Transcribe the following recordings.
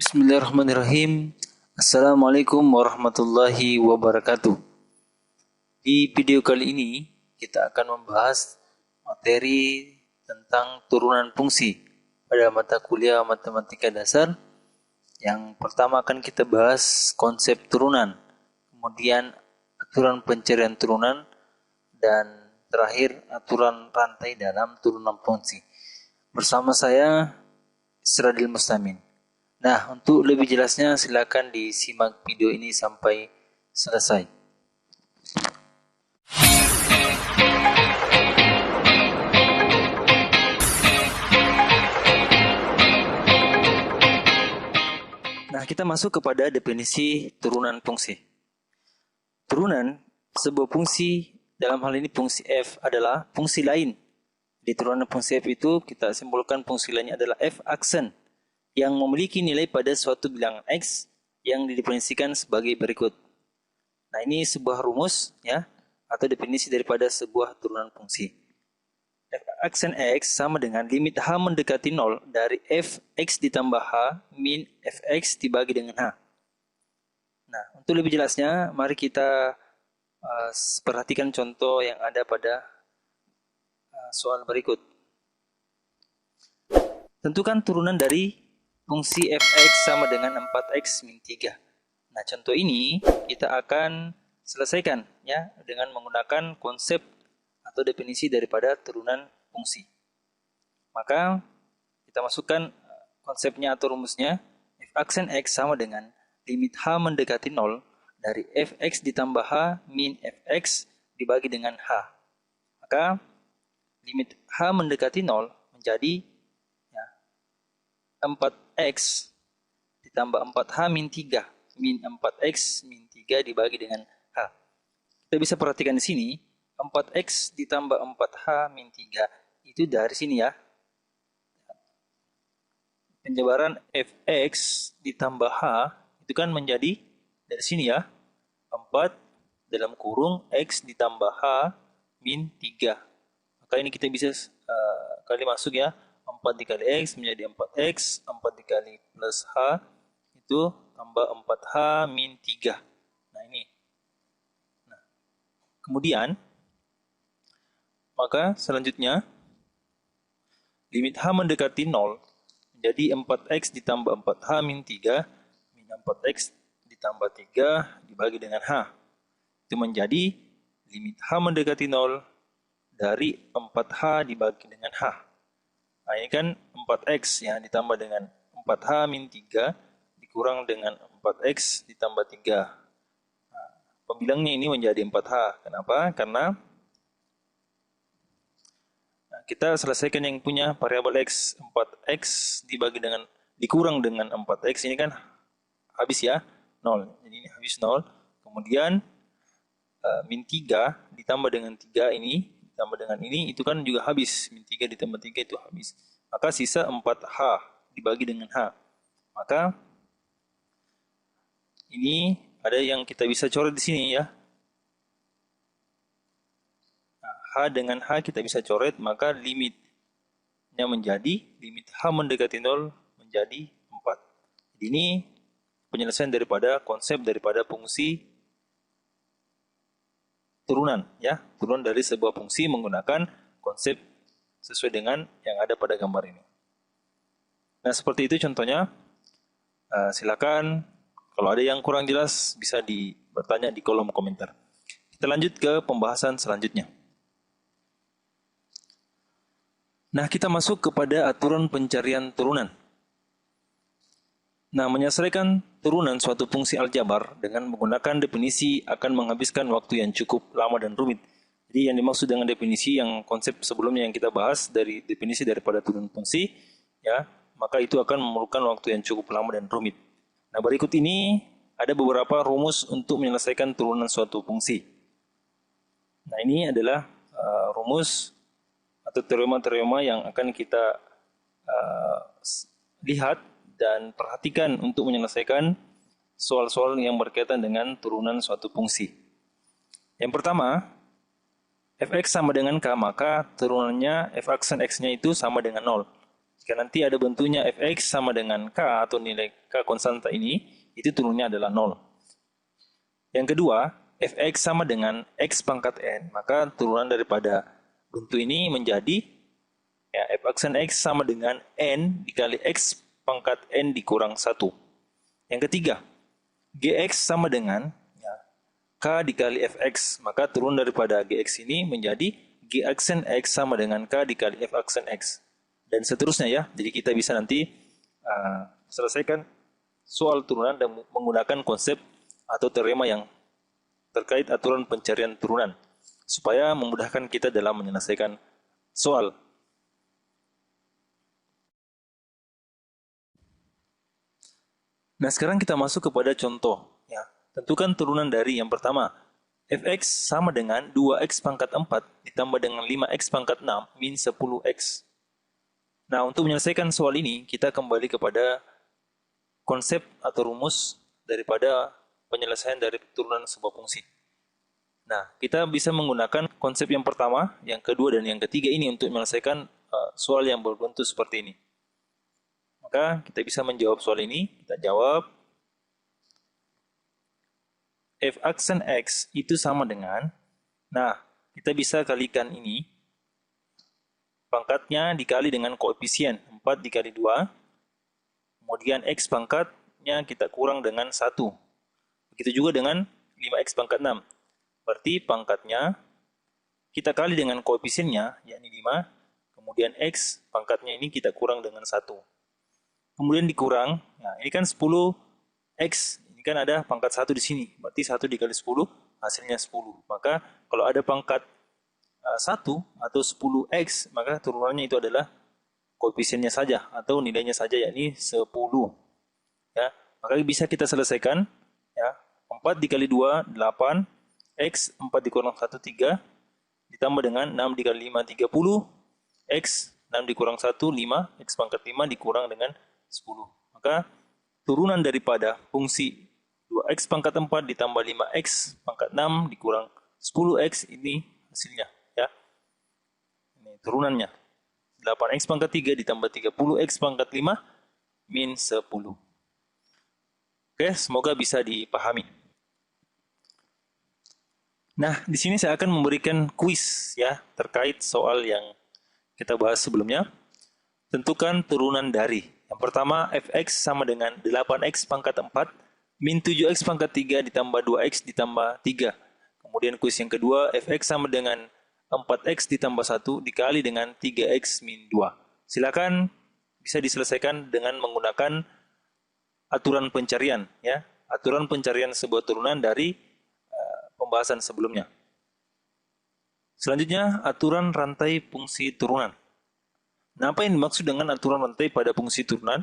Bismillahirrahmanirrahim. Assalamualaikum warahmatullahi wabarakatuh. Di video kali ini kita akan membahas materi tentang turunan fungsi pada mata kuliah matematika dasar. Yang pertama akan kita bahas konsep turunan, kemudian aturan pencarian turunan, dan terakhir aturan rantai dalam turunan fungsi. Bersama saya Isradil Mustamin. Nah, untuk lebih jelasnya silakan disimak video ini sampai selesai. Nah, kita masuk kepada definisi turunan fungsi. Turunan sebuah fungsi, dalam hal ini fungsi f, adalah fungsi lain. Di turunan fungsi f itu kita simpulkan fungsi lainnya adalah f aksen yang memiliki nilai pada suatu bilangan x yang didefinisikan sebagai berikut. Nah, ini sebuah rumus ya, atau definisi daripada sebuah turunan fungsi. F aksen x sama dengan limit h mendekati 0 dari fx ditambah h min fx dibagi dengan h. Nah, untuk lebih jelasnya, mari kita perhatikan contoh yang ada pada soal berikut. Tentukan turunan dari fungsi fx sama dengan 4x min 3. Nah, contoh ini kita akan selesaikan ya dengan menggunakan konsep atau definisi daripada turunan fungsi. Maka kita masukkan konsepnya atau rumusnya. F aksen x sama dengan limit h mendekati 0 dari fx ditambah h min fx dibagi dengan h. Maka limit h mendekati 0 menjadi 4x ditambah 4h min 3 min 4x min 3 dibagi dengan h. Kita bisa perhatikan di sini 4x ditambah 4h min 3 itu dari sini ya. Penjabaran fx ditambah h itu kan menjadi dari sini ya. 4 dalam kurung x ditambah h min 3. Maka ini kita bisa kali masuk ya. 4 dikali x menjadi 4x, 4 dikali plus h, itu tambah 4h min 3. Nah, ini. Nah, kemudian, maka selanjutnya, limit h mendekati 0, menjadi 4x ditambah 4h min 3, min 4x ditambah 3 dibagi dengan h. Itu menjadi limit h mendekati 0 dari 4h dibagi dengan h. Nah, ini kan 4x ya ditambah dengan 4h min 3 dikurang dengan 4x ditambah 3. Nah, pembilangnya ini menjadi 4h. Kenapa? Karena kita selesaikan yang punya variabel x. 4x dikurang dengan 4x ini kan habis ya 0. Jadi ini habis 0. Kemudian min 3 ditambah dengan 3 ini ditambah dengan ini, itu kan juga habis. Min 3 ditambah 3 itu habis. Maka sisa 4H dibagi dengan H. Maka ini ada yang kita bisa coret di sini ya. Nah, H dengan H kita bisa coret, maka limitnya menjadi, limit H mendekati 0 menjadi 4. Jadi ini penyelesaian daripada konsep daripada fungsi turunan ya, turunan dari sebuah fungsi menggunakan konsep sesuai dengan yang ada pada gambar ini. Nah, seperti itu contohnya. Silakan kalau ada yang kurang jelas bisa bertanya di kolom komentar. Kita lanjut ke pembahasan selanjutnya. Nah, kita masuk kepada aturan pencarian turunan. Nah, menyelesaikan turunan suatu fungsi aljabar dengan menggunakan definisi akan menghabiskan waktu yang cukup lama dan rumit. Jadi yang dimaksud dengan definisi yang konsep sebelumnya yang kita bahas dari definisi daripada turunan fungsi, ya, maka itu akan memerlukan waktu yang cukup lama dan rumit. Nah, berikut ini ada beberapa rumus untuk menyelesaikan turunan suatu fungsi. Nah, ini adalah rumus atau teorema-teorema yang akan kita lihat dan perhatikan untuk menyelesaikan soal-soal yang berkaitan dengan turunan suatu fungsi. Yang pertama, fx sama dengan k, maka turunannya f aksen x-nya itu sama dengan 0. Jika nanti ada bentuknya fx sama dengan k atau nilai k konstanta ini, itu turunnya adalah 0. Yang kedua, fx sama dengan x pangkat n, maka turunan daripada bentuk ini menjadi ya, f aksen x sama dengan n dikali x pangkat n dikurang 1. Yang ketiga, gx sama dengan ya, k dikali fx, maka turun daripada gx ini menjadi g aksen x sama dengan k dikali f aksen x. Dan seterusnya ya, jadi kita bisa nanti selesaikan soal turunan dan menggunakan konsep atau teorema yang terkait aturan pencarian turunan, supaya memudahkan kita dalam menyelesaikan soal. Nah, sekarang kita masuk kepada contoh. Ya. Tentukan turunan dari yang pertama, fx sama dengan 2x pangkat 4 ditambah dengan 5x pangkat 6 min 10x. Nah, untuk menyelesaikan soal ini, kita kembali kepada konsep atau rumus daripada penyelesaian dari turunan sebuah fungsi. Nah, kita bisa menggunakan konsep yang pertama, yang kedua, dan yang ketiga ini untuk menyelesaikan soal yang berbentuk seperti ini. Maka kita bisa menjawab soal ini. Kita jawab f aksen x itu sama dengan, nah kita bisa kalikan ini, pangkatnya dikali dengan koefisien 4 dikali 2, kemudian x pangkatnya kita kurang dengan 1. Begitu juga dengan 5x pangkat 6. Berarti pangkatnya kita kali dengan koefisiennya, yakni 5, kemudian x pangkatnya ini kita kurang dengan 1. Kemudian dikurang, nah ini kan 10x, ini kan ada pangkat 1 di sini, berarti 1 dikali 10, hasilnya 10. Maka kalau ada pangkat 1 atau 10x, maka turunannya itu adalah koefisiennya saja, atau nilainya saja, yakni 10. Ya, maka bisa kita selesaikan, ya, 4 dikali 2, 8, x 4 dikurang 1, 3, ditambah dengan 6 dikali 5, 30, x 6 dikurang 1, 5, x pangkat 5 dikurang dengan 10. Maka turunan daripada fungsi 2x pangkat 4 ditambah 5x pangkat 6 dikurang 10x ini hasilnya. Ya. Ini turunannya. 8x pangkat 3 ditambah 30x pangkat 5 min 10. Oke, semoga bisa dipahami. Nah, di sini saya akan memberikan kuis ya terkait soal yang kita bahas sebelumnya. Tentukan turunan dari. Yang pertama, fx sama dengan 8x pangkat 4 min 7x pangkat 3 ditambah 2x ditambah 3. Kemudian kuis yang kedua, fx sama dengan 4x ditambah 1 dikali dengan 3x min 2. Silakan bisa diselesaikan dengan menggunakan aturan pencarian. Ya, aturan pencarian sebuah turunan dari pembahasan sebelumnya. Selanjutnya, aturan rantai fungsi turunan. Nah, apa yang dimaksud dengan aturan rantai pada fungsi turunan?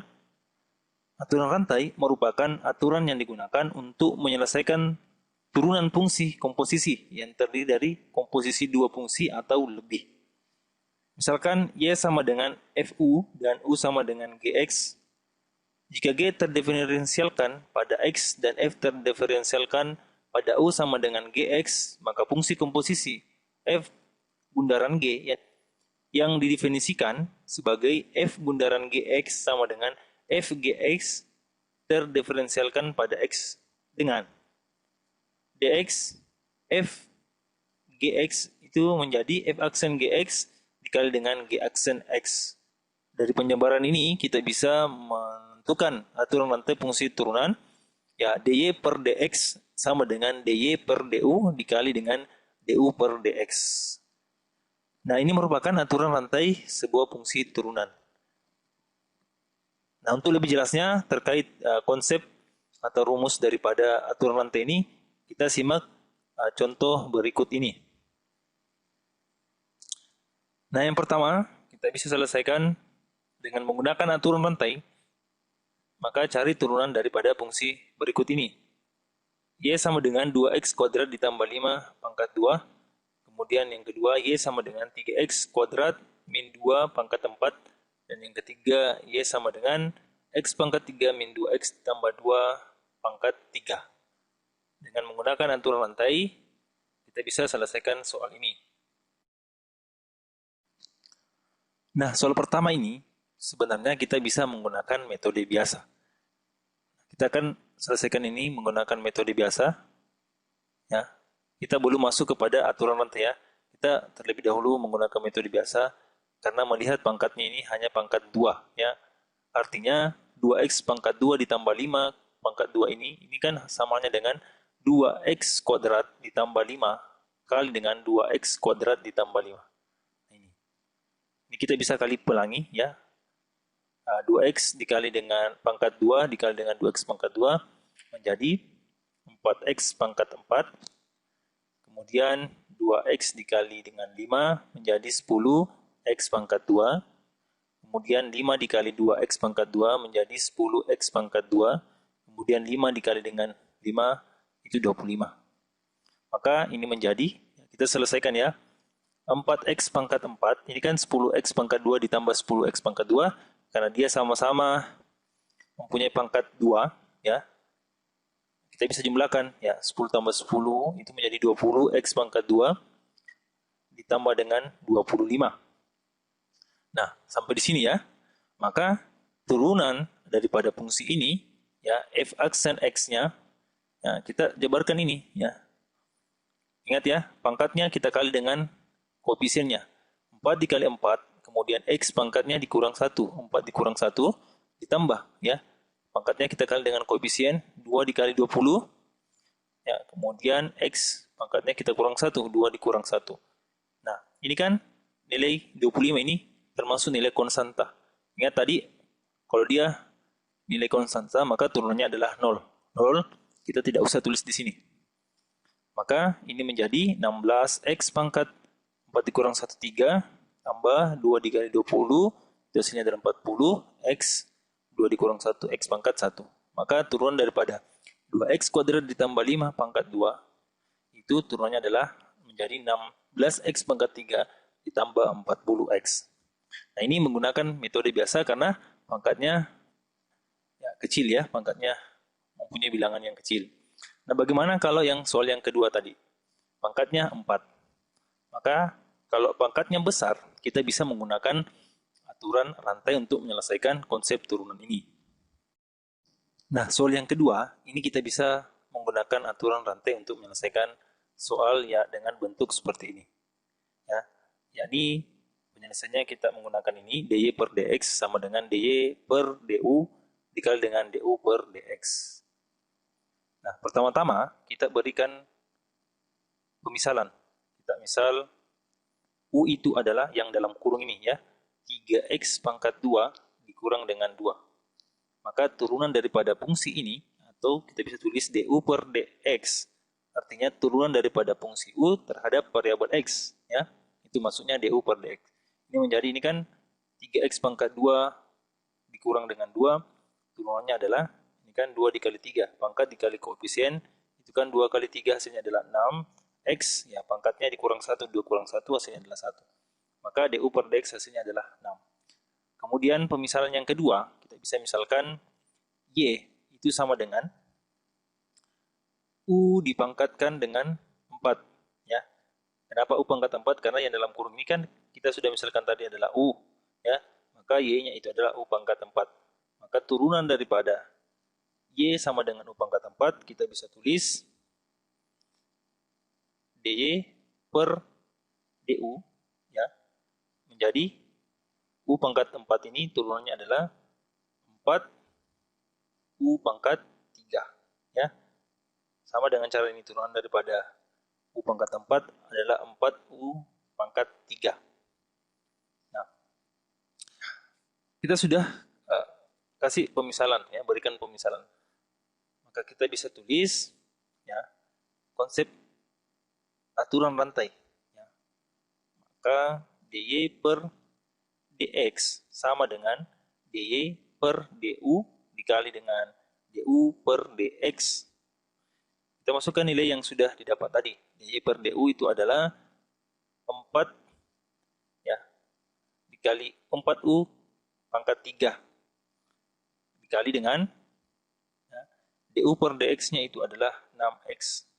Aturan rantai merupakan aturan yang digunakan untuk menyelesaikan turunan fungsi komposisi yang terdiri dari komposisi dua fungsi atau lebih. Misalkan y sama dengan fu dan u sama dengan gx. Jika g terdiferensialkan pada x dan f terdiferensialkan pada u sama dengan gx, maka fungsi komposisi f bundaran g yang didefinisikan sebagai f bundaran gx sama dengan f gx terdiferensialkan pada x dengan dx f gx itu menjadi f aksen gx dikali dengan g aksen x. Dari penjabaran ini kita bisa menentukan aturan rantai fungsi turunan, ya dy per dx sama dengan dy per du dikali dengan du per dx. Nah, ini merupakan aturan rantai sebuah fungsi turunan. Nah, untuk lebih jelasnya terkait konsep atau rumus daripada aturan rantai ini, kita simak contoh berikut ini. Nah, yang pertama, kita bisa selesaikan dengan menggunakan aturan rantai, maka cari turunan daripada fungsi berikut ini. Y sama dengan 2x kuadrat ditambah 5 pangkat 2. Kemudian yang kedua, y sama dengan 3x kuadrat min 2 pangkat 4. Dan yang ketiga, y sama dengan x pangkat 3 min 2x tambah 2 pangkat 3. Dengan menggunakan aturan rantai, kita bisa selesaikan soal ini. Nah, soal pertama ini, sebenarnya kita bisa menggunakan metode biasa. Kita akan selesaikan ini menggunakan metode biasa. Ya, kita belum masuk kepada aturan rantai ya. Kita terlebih dahulu menggunakan metode biasa karena melihat pangkatnya ini hanya pangkat 2 ya. Artinya 2x pangkat 2 ditambah 5 pangkat 2 ini kan samanya dengan 2x kuadrat ditambah 5 kali dengan 2x kuadrat ditambah 5. Ini kita bisa kali pelangi ya. 2x dikali dengan pangkat 2 dikali dengan 2x pangkat 2 menjadi 4x pangkat 4. Kemudian 2x dikali dengan 5 menjadi 10x pangkat 2. Kemudian 5 dikali 2x pangkat 2 menjadi 10x pangkat 2. Kemudian 5 dikali dengan 5 itu 25. Maka ini menjadi, kita selesaikan ya. 4x pangkat 4, ini kan 10x pangkat 2 ditambah 10x pangkat 2. Karena dia sama-sama mempunyai pangkat 2 ya. Kita bisa jumlahkan ya, 10 tambah 10 itu menjadi 20x pangkat 2 ditambah dengan 25. Nah, sampai di sini ya. Maka turunan daripada fungsi ini ya, f aksen x-nya ya, kita jabarkan ini ya. Ingat ya, pangkatnya kita kali dengan koefisiennya. 4 dikali 4, kemudian x pangkatnya dikurang 1. 4 dikurang 1 ditambah ya. Pangkatnya kita kali dengan koefisien 2 dikali 20. Ya, kemudian x pangkatnya kita kurang 1, 2 dikurang 1. Nah, ini kan nilai 25 ini termasuk nilai konstanta. Ingat tadi, kalau dia nilai konstanta, maka turunannya adalah 0. 0 kita tidak usah tulis di sini. Maka ini menjadi 16x pangkat 4 dikurang 1, 3, tambah 2 dikali 20, itu hasilnya adalah 40, x 2 dikurang 1, x pangkat 1. Maka turunan daripada 2x kuadrat ditambah 5 pangkat 2, itu turunannya adalah menjadi 16x pangkat 3 ditambah 40x. Nah, ini menggunakan metode biasa karena pangkatnya ya, kecil ya, pangkatnya mempunyai bilangan yang kecil. Nah, bagaimana kalau yang soal yang kedua tadi? Pangkatnya 4. Maka kalau pangkatnya besar, kita bisa menggunakan aturan rantai untuk menyelesaikan konsep turunan ini. Nah, soal yang kedua, ini kita bisa menggunakan aturan rantai untuk menyelesaikan soal ya dengan bentuk seperti ini. Ya, yakni penyelesaiannya kita menggunakan ini, dy per dx sama dengan dy per du dikali dengan du per dx. Nah, pertama-tama kita berikan pemisalan. Kita misal u itu adalah yang dalam kurung ini ya, 3x pangkat 2 dikurang dengan 2. Maka turunan daripada fungsi ini, atau kita bisa tulis du per dx, artinya turunan daripada fungsi u terhadap variabel x ya. Itu maksudnya du per dx. Ini menjadi, ini kan 3x pangkat 2 dikurang dengan 2, turunannya adalah, ini kan 2 dikali 3, pangkat dikali koefisien, itu kan 2 kali 3 hasilnya adalah 6, x, ya pangkatnya dikurang 1, 2 kurang 1 hasilnya adalah 1. Maka du per dx hasilnya adalah 6. Kemudian pemisalan yang kedua, kita bisa misalkan y itu sama dengan u dipangkatkan dengan 4. Ya. Kenapa u pangkat 4? Karena yang dalam kurung ini kan kita sudah misalkan tadi adalah u. Ya. Maka y-nya itu adalah u pangkat 4. Maka turunan daripada y sama dengan u pangkat 4, kita bisa tulis dy per du ya, menjadi u pangkat 4 ini turunannya adalah 4 u pangkat 3 ya. Sama dengan cara ini, turunan daripada u pangkat 4 adalah 4 u pangkat 3. Nah, kita sudah kasih pemisalan ya, berikan pemisalan. Maka kita bisa tulis ya konsep aturan rantai ya. Maka dy per dx sama dengan dy per du dikali dengan du per dx. Kita masukkan nilai yang sudah didapat tadi. dy per du itu adalah 4 ya dikali 4u pangkat 3 dikali dengan ya, du per dx-nya itu adalah 6x.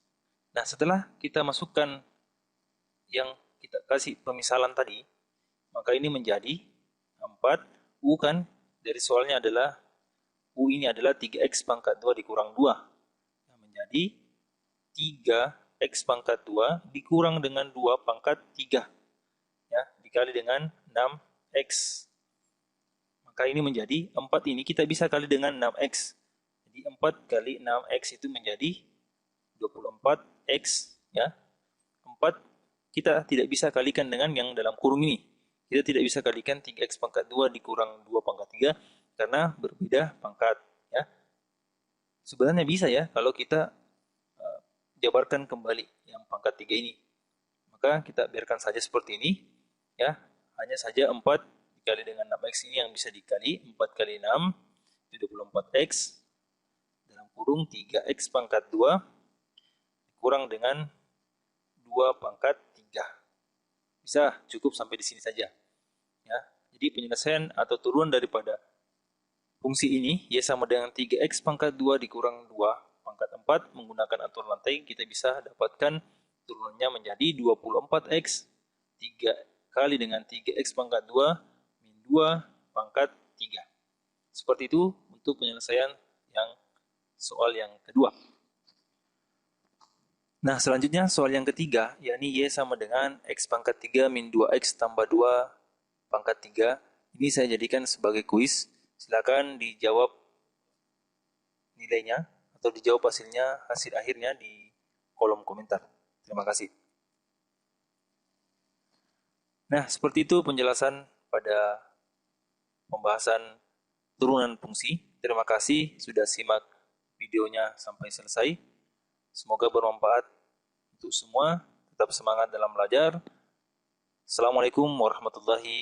Nah, setelah kita masukkan yang kita kasih pemisalan tadi, maka ini menjadi 4 U kan, dari soalnya adalah U ini adalah 3x pangkat 2 dikurang 2. Yang menjadi 3x pangkat 2 dikurang dengan 2 pangkat 3. Ya, dikali dengan 6x. Maka ini menjadi 4 ini kita bisa kali dengan 6x. Jadi 4 kali 6x itu menjadi 24x. Ya. 4 kita tidak bisa kalikan dengan yang dalam kurung ini. Kita tidak bisa kalikan 3x pangkat 2 dikurang 2 pangkat 3 karena berbeda pangkat. Ya. Sebenarnya bisa ya kalau kita jabarkan kembali yang pangkat 3 ini. Maka kita biarkan saja seperti ini. Ya, hanya saja 4 dikali dengan 6x ini yang bisa dikali. 4 kali 6 itu 24x. Dalam kurung 3x pangkat 2 dikurang dengan 2 pangkat 3. Bisa cukup sampai di sini saja. Ya, jadi penyelesaian atau turunan daripada fungsi ini y sama dengan 3x pangkat 2 dikurang 2 pangkat 4 menggunakan atur lantai kita bisa dapatkan turunannya menjadi 24x 3 kali dengan 3x pangkat 2 min 2 pangkat 3. Seperti itu untuk penyelesaian yang soal yang kedua. Nah, selanjutnya soal yang ketiga, yakni y sama dengan x pangkat 3 min 2x tambah 2 pangkat 3. Ini saya jadikan sebagai kuis. Silakan dijawab nilainya atau dijawab hasil akhirnya di kolom komentar. Terima kasih. Nah, seperti itu penjelasan pada pembahasan turunan fungsi. Terima kasih sudah simak videonya sampai selesai. Semoga bermanfaat untuk semua. Tetap semangat dalam belajar. Assalamualaikum warahmatullahi